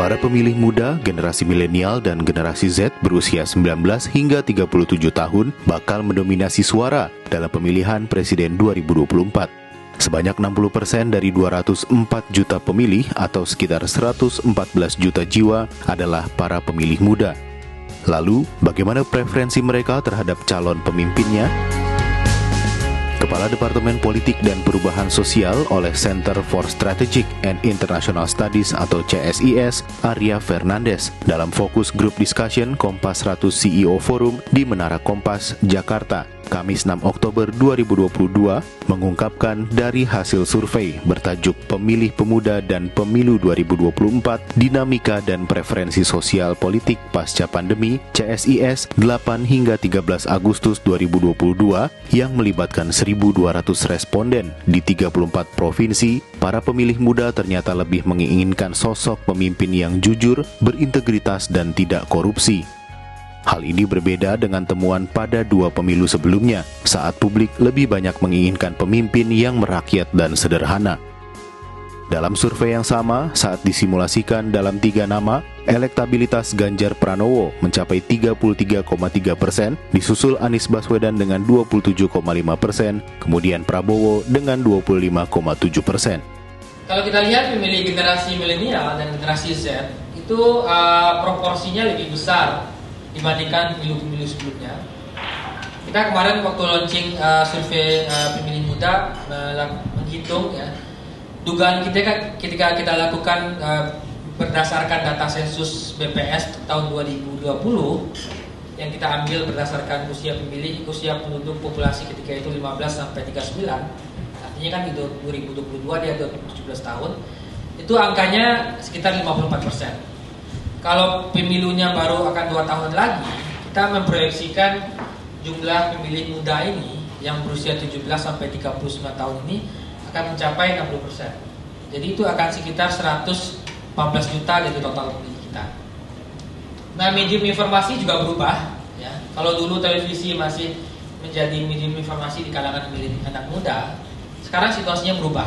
Para pemilih muda, generasi milenial dan generasi Z berusia 19 hingga 37 tahun bakal mendominasi suara dalam pemilihan presiden 2024. Sebanyak 60% dari 204 juta pemilih atau sekitar 114 juta jiwa adalah para pemilih muda. Lalu, bagaimana preferensi mereka terhadap calon pemimpinnya? Kepala Departemen Politik dan Perubahan Sosial oleh Center for Strategic and International Studies atau CSIS, Arya Fernandes, dalam fokus group discussion Kompas 100 CEO Forum di Menara Kompas, Jakarta, Kamis 6 Oktober 2022, mengungkapkan dari hasil survei bertajuk Pemilih Pemuda dan Pemilu 2024, Dinamika dan Preferensi Sosial Politik Pasca Pandemi, CSIS 8 hingga 13 Agustus 2022, yang melibatkan 1.200 responden di 34 provinsi, para pemilih muda ternyata lebih menginginkan sosok pemimpin yang jujur, berintegritas, dan tidak korupsi. Hal ini berbeda dengan temuan pada 2 pemilu sebelumnya, saat publik lebih banyak menginginkan pemimpin yang merakyat dan sederhana. Dalam survei yang sama, saat disimulasikan dalam 3 nama, elektabilitas Ganjar Pranowo mencapai 33,3%, disusul Anies Baswedan dengan 27,5%, kemudian Prabowo dengan 25,7%. Kalau kita lihat pemilih generasi milenial dan generasi Z, itu proporsinya lebih besar dibandingkan pemilu-pemilu sebelumnya. Kita kemarin waktu launching survei pemilih muda menghitung ya, dugaan kita ketika kita lakukan berdasarkan data sensus BPS tahun 2020 yang kita ambil berdasarkan usia pemilih, usia penduduk populasi ketika itu 15 sampai 39, artinya kan di 2022 dia 17 tahun, itu angkanya sekitar 54%. Kalau pemilunya baru akan 2 tahun lagi, kita memproyeksikan jumlah pemilih muda ini yang berusia 17 sampai 39 tahun ini akan mencapai 60%. Jadi itu akan sekitar 114 juta dari total pemilih kita. Nah, medium informasi juga berubah ya. Kalau dulu televisi masih menjadi medium informasi di kalangan pemilih anak muda, sekarang situasinya berubah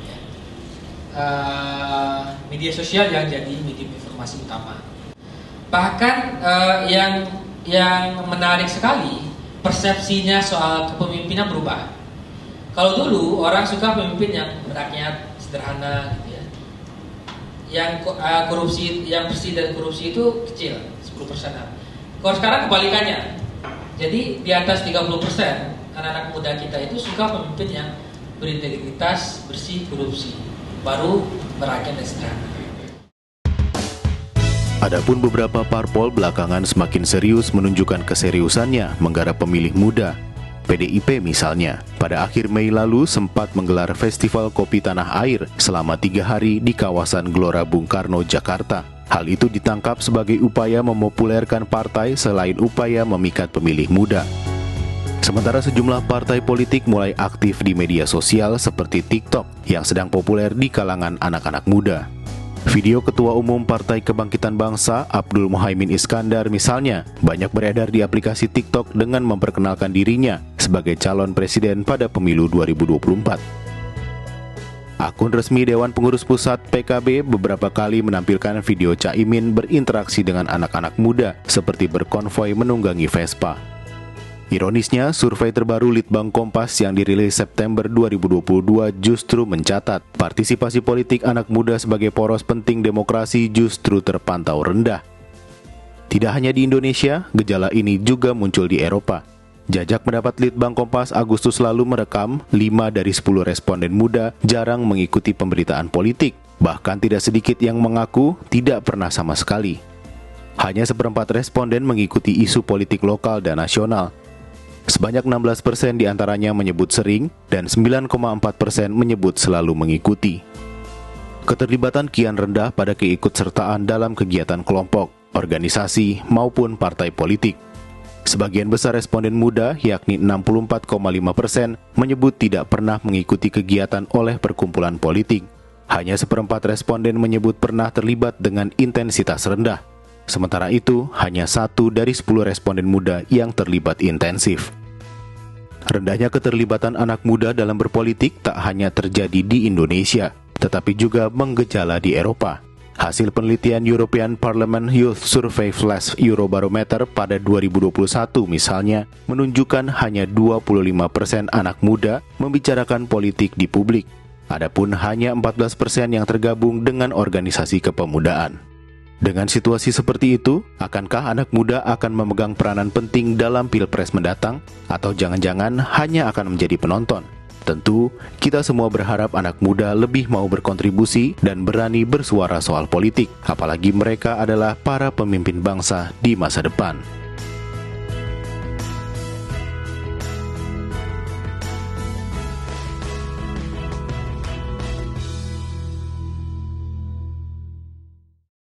ya. Media sosial yang jadi medium informasi utama. Bahkan yang menarik sekali, persepsinya soal kepemimpinan berubah. Kalau dulu orang suka pemimpin yang rakyat, sederhana gitu ya. Yang korupsi, yang bersih dari korupsi itu kecil, 10%. Kalau sekarang kebalikannya. Jadi di atas 30% anak-anak muda kita itu suka pemimpin yang berintegritas, bersih korupsi, baru merakyat dan sederhana. Adapun beberapa parpol belakangan semakin serius menunjukkan keseriusannya menggarap pemilih muda. PDIP misalnya, pada akhir Mei lalu sempat menggelar Festival Kopi Tanah Air selama 3 hari di kawasan Gelora Bung Karno, Jakarta. Hal itu ditangkap sebagai upaya memopulerkan partai selain upaya memikat pemilih muda. Sementara sejumlah partai politik mulai aktif di media sosial seperti TikTok yang sedang populer di kalangan anak-anak muda. Video Ketua Umum Partai Kebangkitan Bangsa, Abdul Muhaimin Iskandar misalnya, banyak beredar di aplikasi TikTok dengan memperkenalkan dirinya sebagai calon presiden pada pemilu 2024. Akun resmi Dewan Pengurus Pusat PKB beberapa kali menampilkan video Caimin berinteraksi dengan anak-anak muda seperti berkonvoi menunggangi Vespa. Ironisnya, survei terbaru Litbang Kompas yang dirilis September 2022 justru mencatat partisipasi politik anak muda sebagai poros penting demokrasi justru terpantau rendah. Tidak hanya di Indonesia, gejala ini juga muncul di Eropa. Jajak pendapat Litbang Kompas Agustus lalu merekam 5 dari 10 responden muda jarang mengikuti pemberitaan politik. Bahkan tidak sedikit yang mengaku tidak pernah sama sekali. Hanya 1/4 responden mengikuti isu politik lokal dan nasional. Sebanyak 16% diantaranya menyebut sering dan 9,4% menyebut selalu mengikuti. Keterlibatan kian rendah pada keikutsertaan dalam kegiatan kelompok, organisasi, maupun partai politik. Sebagian besar responden muda, yakni 64,5%, menyebut tidak pernah mengikuti kegiatan oleh perkumpulan politik. Hanya 1/4 responden menyebut pernah terlibat dengan intensitas rendah. Sementara itu, hanya 1 dari 10 responden muda yang terlibat intensif. Rendahnya keterlibatan anak muda dalam berpolitik tak hanya terjadi di Indonesia, tetapi juga menggejala di Eropa. Hasil penelitian European Parliament Youth Survey Flash Eurobarometer pada 2021 misalnya menunjukkan hanya 25% anak muda membicarakan politik di publik. Adapun hanya 14% yang tergabung dengan organisasi kepemudaan. Dengan situasi seperti itu, akankah anak muda akan memegang peranan penting dalam Pilpres mendatang? Atau jangan-jangan hanya akan menjadi penonton? Tentu, kita semua berharap anak muda lebih mau berkontribusi dan berani bersuara soal politik, apalagi mereka adalah para pemimpin bangsa di masa depan.